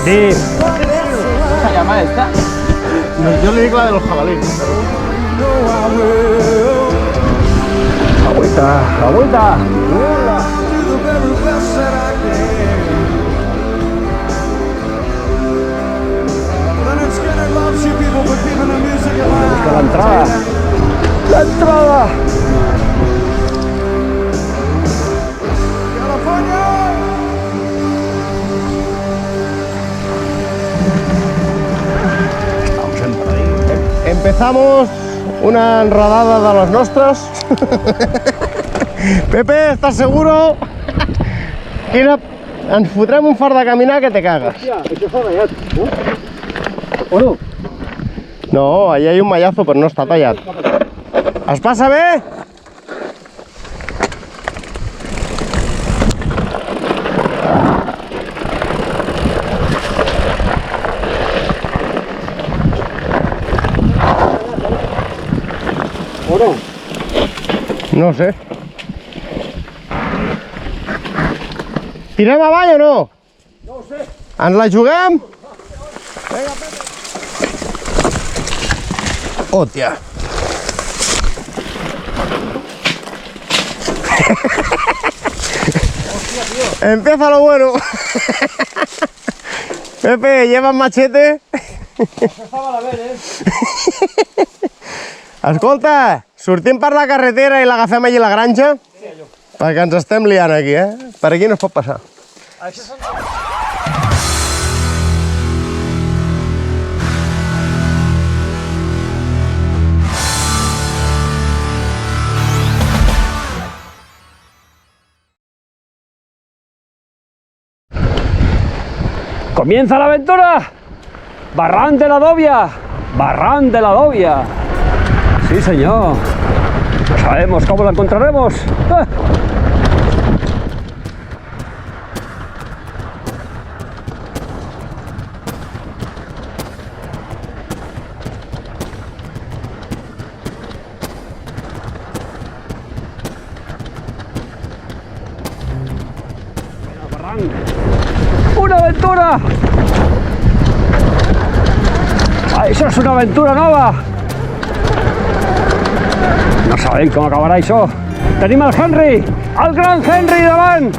ti. ¿Cómo se llama esta? Yo le digo la de los jabalíes. Agüita, agüita. Busca la entrada. ¡La entrada! Estamos en Empezamos una enredada de les nostres. Pepe, estàs seguro? Quina... Ens fotrem un fart de caminar que te cagues. Hòstia, això està tallat, no? O no? No, allà hi ha un mallazo, però no està tallat. Es passa bé? O no? No sé. Tirem avall o no? No ho sé. Ens la juguem? Hòstia. Empieza lo bueno. Pepe, ¿llevas machete? Escolta, sortim per la carretera i l'agafem allí a la granja? Sí, allò. Perquè ens estem liant aquí, Per aquí no es pot passar. Això són... ¡Comienza la aventura! ¡Barran de la Dobia! ¡Barran de la Dobia! Sí, señor. No sabemos cómo la encontraremos. ¡Ah! Barran. ¡Una aventura! Ah, això és una aventura nova! No sabem com acabarà això. Tenim el Henry, el gran Henry davant!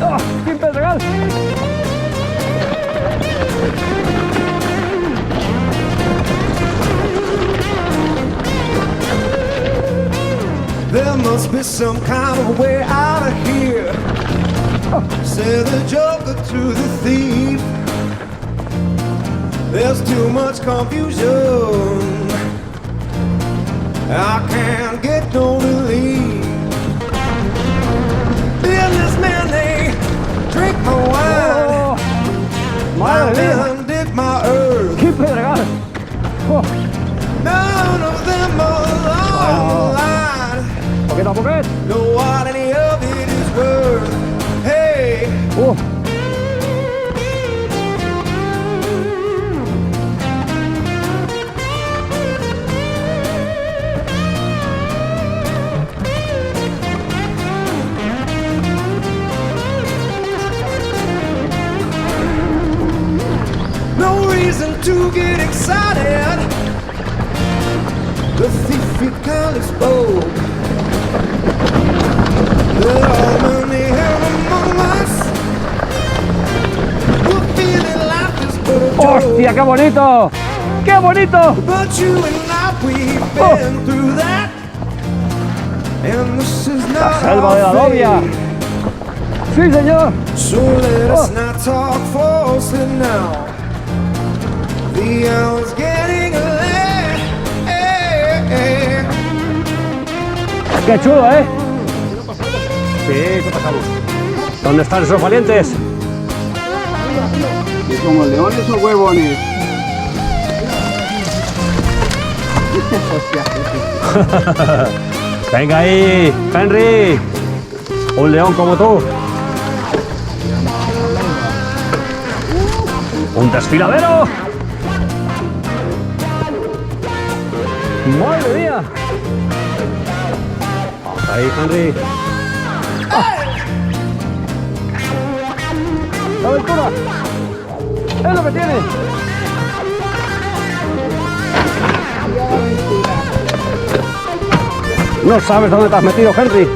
Oh, quin pedregal! There must be some kind of way out of here. Said the joker to the thief. There's too much confusion. I can't get no relief. Businessmen, they drink my wine. My Madre mía! men dig my earth. ¡Qué pedregal! Oh, None of them are along the line. poquet a poquet! Know what any of it is worth. Hey, no reason to get excited. The thief he kindly spoke. There are many here among us who feel that life is but a joke. ¡Hostia, qué bonito! ¡Qué bonito! But you and I, we've been through that. And this is La not selva de la our Dobia. fate. ¡Sí, señor! So let us not talk falsely now. The hour's getting late. ¡Qué chulo, eh! Sí, ¿qué pasamos? ¿Dónde están esos valientes? Y como leones o huevones. Venga ahí, Henry. Un león como tú. Un desfiladero. ¡Madre mía! Vamos ahí, Henry. ¡La aventura! ¡Es lo que tiene! No sabes dónde te has metido, Henry.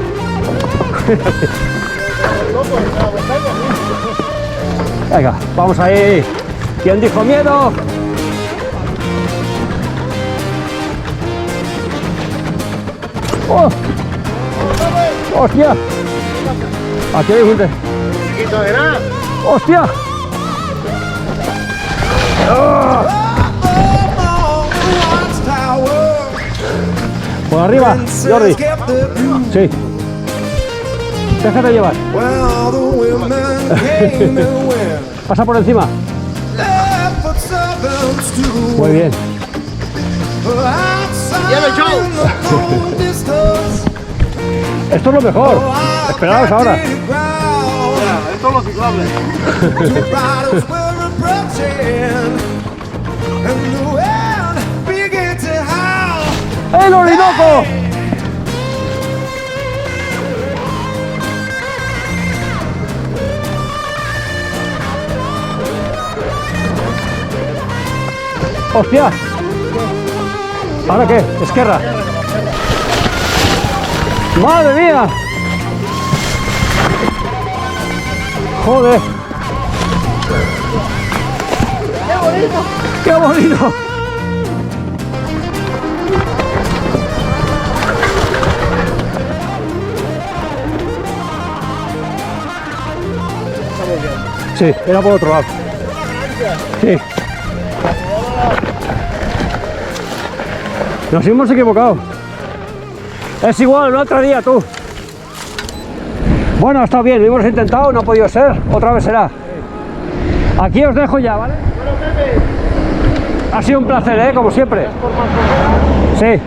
Venga, vamos ahí. ¿Quién dijo miedo? ¡Oh! ¡Hostia! Aquí hay gente. ¡Hostia! ¡Oh! Por arriba, Jordi. Sí. Déjate llevar. Pasa por encima. Muy bien. Esto es lo mejor. Esperaos ahora. Esto es lo ciclable. ¡El Orinoco! ¡Hostia! ¿Ahora qué? Esquerra. ¡Madre mía! ¡Joder! ¡Qué bonito! ¡Qué bonito! Sí, era por otro lado. Sí. Nos hemos equivocado. Es igual, el otro día tú. Bueno, ha estado bien, lo hemos intentado, no ha podido ser. Otra vez será. Aquí os dejo ya, ¿vale? Ha sido un placer, como siempre. Sí.